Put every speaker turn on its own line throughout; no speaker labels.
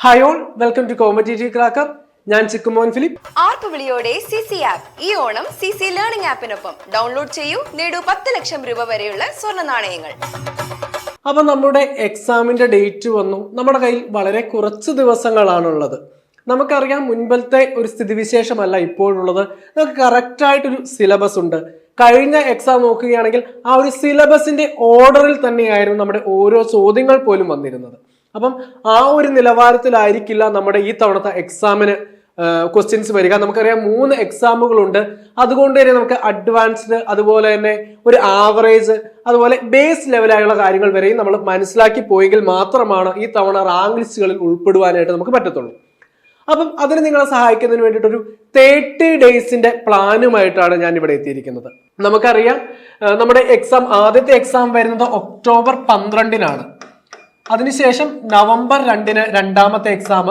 Hi all, welcome to competitive cracker. ഞാൻ ചിക്കുമോൻ ഫിലിപ്പ്.
ആർപ്പുവിളിയോടെ CC app ഈ ഓണം CC ലേണിംഗ് ആപ്പിനൊപ്പം ഡൗൺലോഡ് ചെയ്യൂ, നേടൂ 10 ലക്ഷം രൂപ വരെയുള്ള സ്വർണ്ണ നാണയങ്ങൾ.
അപ്പൊ നമ്മുടെ എക്സാമിന്റെ ഡേറ്റ് വന്നു. നമ്മുടെ കയ്യിൽ വളരെ കുറച്ച് ദിവസങ്ങളാണുള്ളത്. നമുക്കറിയാം, മുൻപത്തെ ഒരു സ്ഥിതിവിശേഷമല്ല ഇപ്പോഴുള്ളത്. നമുക്ക് കറക്റ്റായിട്ടൊരു സിലബസ് ഉണ്ട്. കഴിഞ്ഞ എക്സാം നോക്കുകയാണെങ്കിൽ ആ ഒരു സിലബസിന്റെ ഓർഡറിൽ തന്നെയായിരുന്നു നമ്മുടെ ഓരോ ചോദ്യങ്ങൾ പോലും വന്നിരുന്നത്. അപ്പം ആ ഒരു നിലവാരത്തിലായിരിക്കില്ല നമ്മുടെ ഈ തവണത്തെ എക്സാമിന് ക്വസ്റ്റ്യൻസ് വരിക. നമുക്കറിയാം 3 എക്സാമുകളുണ്ട്. അതുകൊണ്ട് തന്നെ നമുക്ക് അഡ്വാൻസ്ഡ്, അതുപോലെ തന്നെ ഒരു ആവറേജ്, അതുപോലെ ബേസ് ലെവലായുള്ള കാര്യങ്ങൾ വരെയും നമ്മൾ മനസ്സിലാക്കി പോയെങ്കിൽ മാത്രമാണ് ഈ തവണ റാങ്ക് ലിസ്റ്റുകളിൽ ഉൾപ്പെടുവാനായിട്ട് നമുക്ക് പറ്റത്തുള്ളൂ. അപ്പം അതിന് നിങ്ങളെ സഹായിക്കുന്നതിന് വേണ്ടിയിട്ടൊരു 30 ഡേയ്സിന്റെ പ്ലാനുമായിട്ടാണ് ഞാൻ ഇവിടെ എത്തിയിരിക്കുന്നത്. നമുക്കറിയാം, നമ്മുടെ ആദ്യത്തെ എക്സാം വരുന്നത് ഒക്ടോബർ 12-നാണ്. അതിനുശേഷം നവംബർ 2-ന് രണ്ടാമത്തെ എക്സാം,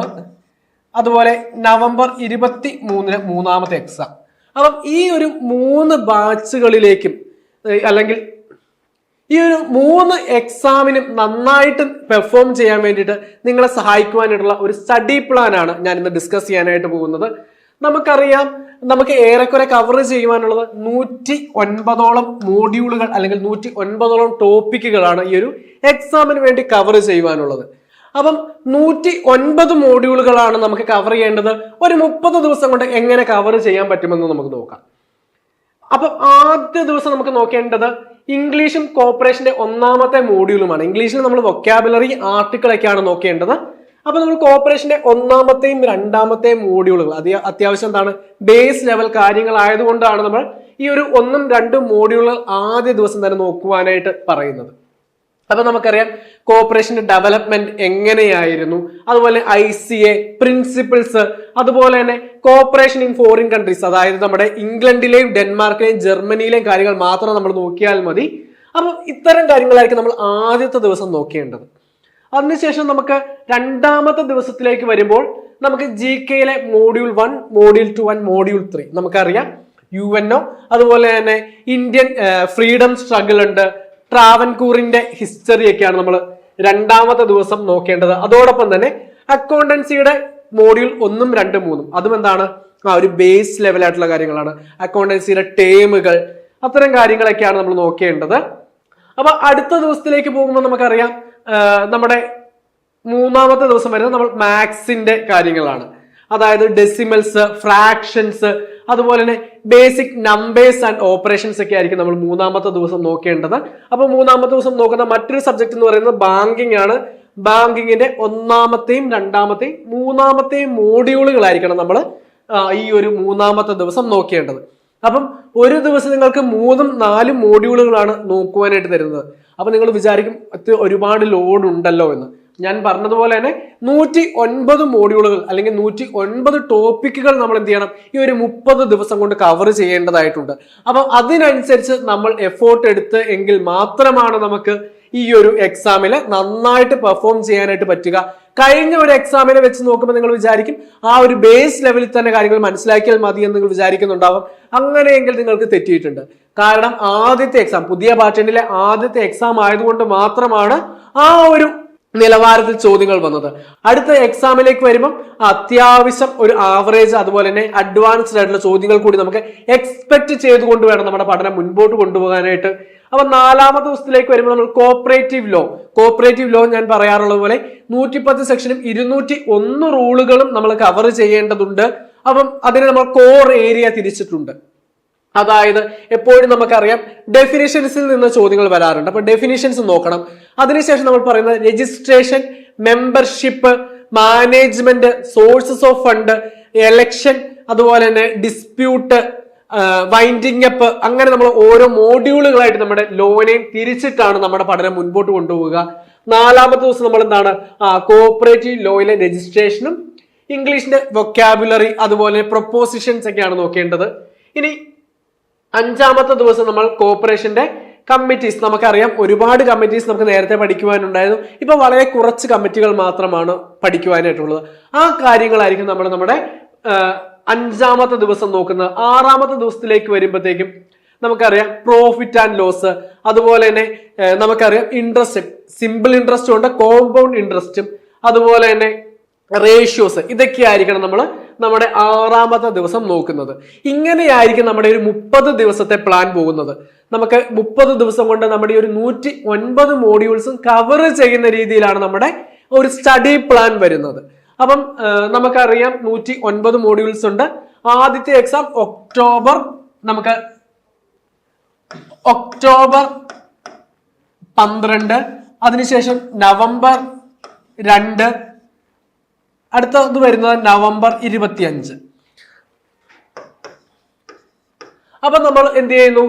അതുപോലെ നവംബർ 23-ന് മൂന്നാമത്തെ എക്സാം. അപ്പം ഈ ഒരു 3 ബാച്ചുകളിലേക്കും, അല്ലെങ്കിൽ ഈ ഒരു 3 എക്സാമിനും നന്നായിട്ട് പെർഫോം ചെയ്യാൻ വേണ്ടിയിട്ട് നിങ്ങളെ സഹായിക്കുവാനായിട്ടുള്ള ഒരു സ്റ്റഡി പ്ലാൻ ആണ് ഞാൻ ഇന്ന് ഡിസ്കസ് ചെയ്യാനായിട്ട് പോകുന്നത്. നമുക്കറിയാം, നമുക്ക് ഏറെക്കുറെ കവർ ചെയ്യുവാനുള്ളത് 109ഓളം മോഡ്യൂളുകൾ അല്ലെങ്കിൽ 109ഓളം ടോപ്പിക്കുകളാണ് ഈ ഒരു എക്സാമിന് വേണ്ടി കവർ ചെയ്യുവാനുള്ളത്. അപ്പം 109 മോഡ്യൂളുകളാണ് നമുക്ക് കവർ ചെയ്യേണ്ടത്. ഒരു 30 ദിവസം കൊണ്ട് എങ്ങനെ കവർ ചെയ്യാൻ പറ്റുമെന്ന് നമുക്ക് നോക്കാം. അപ്പൊ ആദ്യ ദിവസം നമുക്ക് നോക്കേണ്ടത് ഇംഗ്ലീഷും കോപ്പറേഷന്റെ 1ാമത്തെ മോഡ്യൂളുമാണ്. ഇംഗ്ലീഷിൽ നമ്മൾ വൊക്കാബുലറി, ആർട്ടിക്കിളൊക്കെയാണ് നോക്കേണ്ടത്. അപ്പൊ നമ്മൾ കോപ്പറേഷന്റെ 1ാമത്തെയും 2ാമത്തെയും മോഡ്യൂളുകൾ അത്യാവശ്യം എന്താണ് ബേസ് ലെവൽ കാര്യങ്ങളായതുകൊണ്ടാണ് നമ്മൾ ഈ ഒരു 1ഉം 2ഉം മോഡ്യൂളുകൾ ആദ്യ ദിവസം തന്നെ നോക്കുവാനായിട്ട് പറയുന്നത്. അപ്പൊ നമുക്കറിയാം, കോപ്പറേഷന്റെ ഡെവലപ്മെന്റ് എങ്ങനെയായിരുന്നു, അതുപോലെ ICA പ്രിൻസിപ്പിൾസ്, അതുപോലെ തന്നെ കോപ്പറേഷൻ ഇൻ ഫോറിൻ കൺട്രീസ്, അതായത് നമ്മുടെ ഇംഗ്ലണ്ടിലെയും ഡെൻമാർക്കിലെയും ജർമ്മനിയിലെയും കാര്യങ്ങൾ മാത്രം നമ്മൾ നോക്കിയാൽ മതി. അപ്പൊ ഇത്തരം കാര്യങ്ങളായിരിക്കും നമ്മൾ ആദ്യത്തെ ദിവസം നോക്കേണ്ടത്. അതിനുശേഷം നമുക്ക് 2ാമത്തെ ദിവസത്തിലേക്ക് വരുമ്പോൾ നമുക്ക് GKയിലെ മോഡ്യൂൾ 1, മോഡ്യൂൾ 2 ആൻഡ് മോഡ്യൂൾ 3 നമുക്കറിയാം. UNO, അതുപോലെ തന്നെ ഇന്ത്യൻ ഫ്രീഡം സ്ട്രഗിൾ ഉണ്ട്, ട്രാവൻകൂറിന്റെ ഹിസ്റ്ററി ഒക്കെയാണ് നമ്മൾ 2ാമത്തെ ദിവസം നോക്കേണ്ടത്. അതോടൊപ്പം തന്നെ അക്കൗണ്ടൻസിയുടെ മോഡ്യൂൾ 1ഉം 2ഉം 3ഉം അതും എന്താണ് ഒരു ബേസ് ലെവലായിട്ടുള്ള കാര്യങ്ങളാണ്. അക്കൗണ്ടൻസിയുടെ ടേമുകൾ, അത്തരം കാര്യങ്ങളൊക്കെയാണ് നമ്മൾ നോക്കേണ്ടത്. അപ്പൊ അടുത്ത ദിവസത്തിലേക്ക് പോകുമ്പോൾ നമുക്കറിയാം, നമ്മുടെ 3ാമത്തെ ദിവസം വരുന്നത് നമ്മൾ മാത്സിന്റെ കാര്യങ്ങളാണ്. അതായത് ഡെസിമൽസ്, ഫ്രാക്ഷൻസ്, അതുപോലെ തന്നെ ബേസിക് നമ്പേഴ്സ് ആൻഡ് ഓപ്പറേഷൻസ് ഒക്കെ ആയിരിക്കും നമ്മൾ 3ാമത്തെ ദിവസം നോക്കേണ്ടത്. അപ്പൊ 3ാമത്തെ ദിവസം നോക്കുന്ന മറ്റൊരു സബ്ജക്ട് എന്ന് പറയുന്നത് ബാങ്കിങ് ആണ്. ബാങ്കിങ്ങിന്റെ 1ാമത്തെയും 2ാമത്തെയും 3ാമത്തെയും മോഡ്യൂളുകളായിരിക്കണം നമ്മൾ ഈ ഒരു 3ാമത്തെ ദിവസം നോക്കേണ്ടത്. അപ്പം ഒരു ദിവസം നിങ്ങൾക്ക് 3ഉം 4ഉം മോഡ്യൂളുകളാണ് നോക്കുവാനായിട്ട് തരുന്നത്. അപ്പൊ നിങ്ങൾ വിചാരിക്കും ഒരുപാട് ലോഡ് ഉണ്ടല്ലോ എന്ന്. ഞാൻ പറഞ്ഞതുപോലെ തന്നെ 109 മോഡ്യൂളുകൾ അല്ലെങ്കിൽ 109 ടോപ്പിക്കുകൾ നമ്മൾ എന്ത് ചെയ്യണം, ഈ ഒരു 30 ദിവസം കൊണ്ട് കവർ ചെയ്യേണ്ടതായിട്ടുണ്ട്. അപ്പം അതിനനുസരിച്ച് നമ്മൾ എഫോർട്ട് എടുത്ത് എങ്കിൽ മാത്രമാണ് നമുക്ക് ഈ ഒരു എക്സാമിൽ നന്നായിട്ട് പെർഫോം ചെയ്യാനായിട്ട് പറ്റുക. കഴിഞ്ഞ ഒരു എക്സാമിനെ വെച്ച് നോക്കുമ്പോൾ നിങ്ങൾ വിചാരിക്കും ആ ഒരു ബേസ് ലെവലിൽ തന്നെ കാര്യങ്ങൾ മനസ്സിലാക്കിയാൽ മതി എന്ന് നിങ്ങൾ വിചാരിക്കുന്നുണ്ടാവും. അങ്ങനെയെങ്കിൽ നിങ്ങൾക്ക് തെറ്റിയിട്ടുണ്ട്. കാരണം ആദ്യത്തെ എക്സാം, പുതിയ പാറ്റേണിലെ ആദ്യത്തെ എക്സാം ആയതുകൊണ്ട് മാത്രമാണ് ആ ഒരു നിലവാരത്തിൽ ചോദ്യങ്ങൾ വന്നത്. അടുത്ത എക്സാമിലേക്ക് വരുമ്പോൾ അത്യാവശ്യം ഒരു ആവറേജ്, അതുപോലെ തന്നെ അഡ്വാൻസ്ഡ് ആയിട്ടുള്ള ചോദ്യങ്ങൾ കൂടി നമുക്ക് എക്സ്പെക്ട് ചെയ്തുകൊണ്ട് വേണം നമ്മുടെ പഠനം മുൻപോട്ട് കൊണ്ടുപോകാനായിട്ട്. അപ്പൊ 4ാമത്തെ ദിവസത്തിലേക്ക് വരുമ്പോൾ നമ്മൾ കോപ്പറേറ്റീവ് ലോ ഞാൻ പറയാറുള്ളത് പോലെ 110 സെക്ഷനും 201 റൂളുകളും നമ്മൾ കവർ ചെയ്യേണ്ടതുണ്ട്. അപ്പം അതിന് നമ്മൾ കോർ ഏരിയ തിരിച്ചിട്ടുണ്ട്. അതായത് എപ്പോഴും നമുക്കറിയാം ഡെഫിനിഷൻസിൽ നിന്ന് ചോദ്യങ്ങൾ വരാറുണ്ട്. അപ്പൊ ഡെഫിനിഷൻസ് നോക്കണം. അതിനുശേഷം നമ്മൾ പറയുന്നത് registration, membership, management, sources of fund, election, അതുപോലെ തന്നെ ഡിസ്പ്യൂട്ട്, വൈൻഡിങ് അപ്പ്, അങ്ങനെ നമ്മൾ ഓരോ മോഡ്യൂളുകളായിട്ട് നമ്മുടെ ലോനെയും തിരിച്ചിട്ടാണ് നമ്മുടെ പഠനം മുൻപോട്ട് കൊണ്ടുപോവുക. 4ാമത്തെ ദിവസം നമ്മൾ എന്താണ് കോഓപ്പറേറ്റീവ് ലോയിലെ രജിസ്ട്രേഷനും ഇംഗ്ലീഷിന്റെ വൊക്കാബുലറി, അതുപോലെ പ്രൊപ്പോസിഷൻസ് ഒക്കെയാണ് നോക്കേണ്ടത്. ഇനി 5ാമത്തെ ദിവസം നമ്മൾ കോർപ്പറേഷന്റെ കമ്മിറ്റീസ്, നമുക്കറിയാം ഒരുപാട് കമ്മിറ്റീസ് നമുക്ക് നേരത്തെ പഠിക്കുവാനുണ്ടായിരുന്നു. ഇപ്പൊ വളരെ കുറച്ച് കമ്മിറ്റികൾ മാത്രമാണ് പഠിക്കുവാനായിട്ടുള്ളത്. ആ കാര്യങ്ങളായിരിക്കും നമ്മൾ നമ്മുടെ 5ാമത്തെ ദിവസം നോക്കുന്നത്. 6ാമത്തെ ദിവസത്തിലേക്ക് വരുമ്പോഴത്തേക്കും നമുക്കറിയാം പ്രോഫിറ്റ് ആൻഡ് ലോസ്, അതുപോലെ തന്നെ നമുക്കറിയാം ഇൻട്രസ്റ്റ്, സിമ്പിൾ ഇൻട്രസ്റ്റും ഉണ്ട്, കോമ്പൗണ്ട് ഇൻട്രസ്റ്റും, അതുപോലെ തന്നെ റേഷ്യോസ് ഇതൊക്കെ ആയിരിക്കണം നമ്മൾ നമ്മുടെ 6ാമത്തെ ദിവസം നോക്കുന്നത്. ഇങ്ങനെയായിരിക്കും നമ്മുടെ ഒരു 30 ദിവസത്തെ പ്ലാൻ പോകുന്നത്. നമുക്ക് 30 ദിവസം കൊണ്ട് നമ്മുടെ ഒരു 109 മോഡ്യൂൾസും കവർ ചെയ്യുന്ന രീതിയിലാണ് നമ്മുടെ ഒരു സ്റ്റഡി പ്ലാൻ വരുന്നത്. അപ്പം നമുക്കറിയാം 109 മോഡ്യൂൾസ് ഉണ്ട്. ആദ്യത്തെ എക്സാം ഒക്ടോബർ 12, അതിനുശേഷം നവംബർ 2, അടുത്തത് വരുന്നത് നവംബർ 25. അപ്പൊ നമ്മൾ എന്ത് ചെയ്യുന്നു,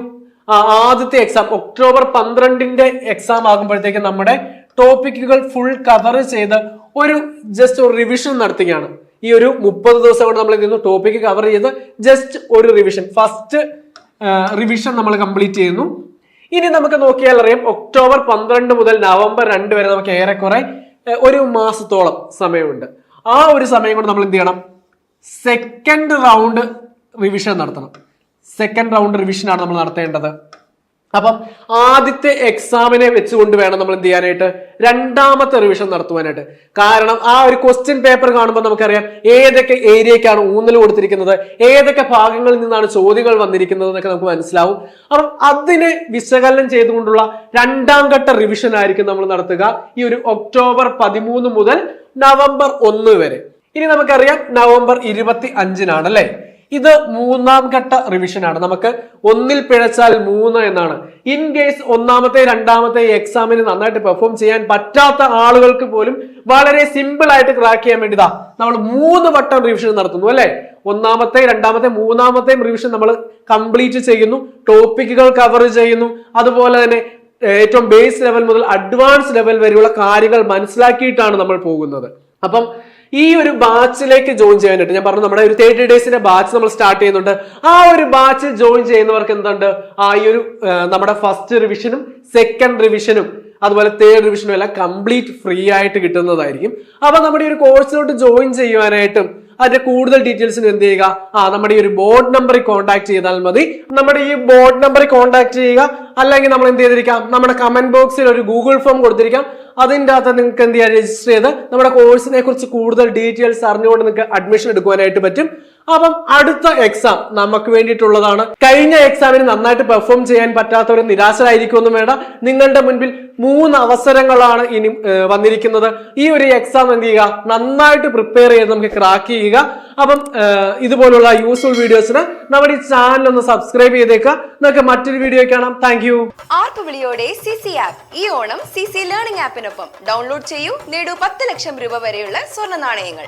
ആദ്യത്തെ എക്സാം ഒക്ടോബർ 12 എക്സാം ആകുമ്പോഴത്തേക്ക് നമ്മുടെ ടോപ്പിക്കുകൾ ഫുൾ കവർ ചെയ്ത് ഒരു ജസ്റ്റ് ഒരു റിവിഷൻ നടത്തുകയാണ്. ഈ ഒരു 30 ദിവസം കൊണ്ട് നമ്മൾ എന്ത് ചെയ്യുന്നു, ടോപ്പിക്ക് കവർ ചെയ്ത് ജസ്റ്റ് ഒരു റിവിഷൻ, ഫസ്റ്റ് റിവിഷൻ നമ്മൾ കംപ്ലീറ്റ് ചെയ്യുന്നു. ഇനി നമുക്ക് നോക്കിയാൽ അറിയാം ഒക്ടോബർ 12 മുതൽ നവംബർ 2 വരെ നമുക്ക് ഏറെക്കുറെ ഒരു മാസത്തോളം സമയമുണ്ട്. ആ ഒരു സമയം കൊണ്ട് നമ്മൾ എന്ത് ചെയ്യണം, സെക്കൻഡ് റൗണ്ട് റിവിഷൻ നടത്തണം. സെക്കൻഡ് റൗണ്ട് റിവിഷനാണ് നമ്മൾ നടത്തേണ്ടത്. അപ്പം ആദ്യത്തെ എക്സാമിനെ വെച്ചുകൊണ്ട് വേണം നമ്മൾ എന്ത് ചെയ്യാനായിട്ട്, 2ാമത്തെ റിവിഷൻ നടത്തുവാനായിട്ട്. കാരണം ആ ഒരു ക്വസ്റ്റ്യൻ പേപ്പർ കാണുമ്പോൾ നമുക്കറിയാം ഏതൊക്കെ ഏരിയക്കാണ് ഊന്നൽ കൊടുത്തിരിക്കുന്നത്, ഏതൊക്കെ ഭാഗങ്ങളിൽ നിന്നാണ് ചോദ്യങ്ങൾ വന്നിരിക്കുന്നത് എന്നൊക്കെ നമുക്ക് മനസ്സിലാവും. അപ്പം അതിനെ വിശകലനം ചെയ്തുകൊണ്ടുള്ള 2ാം ഘട്ട റിവിഷൻ ആയിരിക്കും നമ്മൾ നടത്തുക ഈ ഒരു ഒക്ടോബർ 13 മുതൽ നവംബർ 1 വരെ. ഇനി നമുക്കറിയാം നവംബർ 25 അല്ലെ, ഇത് 3ാം ഘട്ട റിവിഷൻ ആണ്. നമുക്ക് 1 പിഴച്ചാൽ 3 എന്നാണ്. ഇൻ കേസ് 1ാമത്തെ 2ാമത്തെ എക്സാമിന് നന്നായിട്ട് പെർഫോം ചെയ്യാൻ പറ്റാത്ത ആളുകൾക്ക് പോലും വളരെ സിമ്പിൾ ആയിട്ട് ക്രാക്ക് ചെയ്യാൻ വേണ്ടിതാ നമ്മൾ 3 വട്ടം റിവിഷൻ നടത്തുന്നു അല്ലെ. 1ാമത്തെ 2ാമത്തെ 3ാമത്തെയും റിവിഷൻ നമ്മൾ കംപ്ലീറ്റ് ചെയ്യുന്നു, ടോപ്പിക്കുകൾ കവർ ചെയ്യുന്നു. അതുപോലെ തന്നെ ഏറ്റവും ബേസ് ലെവൽ മുതൽ അഡ്വാൻസ് ലെവൽ വരെയുള്ള കാര്യങ്ങൾ മനസ്സിലാക്കിയിട്ടാണ് നമ്മൾ പോകുന്നത്. അപ്പം ഈ ഒരു ബാച്ചിലേക്ക് ജോയിൻ ചെയ്യാനായിട്ട് ഞാൻ പറഞ്ഞു, നമ്മുടെ ഒരു 30 ഡേയ്സിന്റെ ബാച്ച് നമ്മൾ സ്റ്റാർട്ട് ചെയ്യുന്നുണ്ട്. ആ ഒരു ബാച്ച് ജോയിൻ ചെയ്യുന്നവർക്ക് എന്തുണ്ട്, ഈ ഒരു നമ്മുടെ ഫസ്റ്റ് റിവിഷനും സെക്കൻഡ് റിവിഷനും അതുപോലെ തേർഡ് റിവിഷനും എല്ലാം കംപ്ലീറ്റ് ഫ്രീ ആയിട്ട് കിട്ടുന്നതായിരിക്കും. അപ്പൊ നമ്മുടെ ഈ ഒരു കോഴ്സിലോട്ട് ജോയിൻ ചെയ്യുവാനായിട്ടും അതിന്റെ കൂടുതൽ ഡീറ്റെയിൽസിന് എന്ത് ചെയ്യുക, നമ്മുടെ ഈ ഒരു ബോർഡ് നമ്പറിൽ കോൺടാക്ട് ചെയ്താൽ മതി. നമ്മുടെ ഈ ബോർഡ് നമ്പറിൽ കോൺടാക്ട് ചെയ്യുക. അല്ലെങ്കിൽ നമ്മൾ എന്ത് ചെയ്തിരിക്കാം, നമ്മുടെ കമന്റ് ബോക്സിൽ ഒരു ഗൂഗിൾ ഫോം കൊടുത്തിരിക്കാം. അതിൻ്റെ അകത്ത് നിങ്ങൾക്ക് എന്ത് ചെയ്യാൻ, രജിസ്റ്റർ ചെയ്ത് നമ്മുടെ കോഴ്സിനെ കുറിച്ച് കൂടുതൽ ഡീറ്റെയിൽസ് അറിഞ്ഞുകൊണ്ട് നിങ്ങൾക്ക് അഡ്മിഷൻ എടുക്കുവാനായിട്ട് പറ്റും. അപ്പം അടുത്ത എക്സാം നമുക്ക് വേണ്ടിയിട്ടുള്ളതാണ്. കഴിഞ്ഞ എക്സാമിന് നന്നായിട്ട് പെർഫോം ചെയ്യാൻ പറ്റാത്തവർ നിരാശരായിരിക്കുമെന്നും വേണ്ട. നിങ്ങളുടെ മുൻപിൽ 3 അവസരങ്ങളാണ് ഇനി വന്നിരിക്കുന്നത്. ഈ ഒരു എക്സാം എന്ത് ചെയ്യുക, നന്നായിട്ട് പ്രിപ്പയർ ചെയ്ത് നമുക്ക് ക്രാക്ക് ചെയ്യുക. അപ്പം ഇതുപോലുള്ള യൂസ്ഫുൾ വീഡിയോസിന് നമ്മുടെ ഈ ചാനൽ ഒന്ന് സബ്സ്ക്രൈബ് ചെയ്തേക്കുക. നമുക്ക് മറ്റൊരു വീഡിയോ കാണാം. Thank you.
ആർപ്പുവിളിയോടെ CC ആപ്പ് ഈ ഓണം CC ലേണിംഗ് ആപ്പിനൊപ്പം ഡൗൺലോഡ് ചെയ്യൂ, നേടൂ 10 ലക്ഷം രൂപ വരെയുള്ള സ്വർണ്ണ നാണയങ്ങൾ.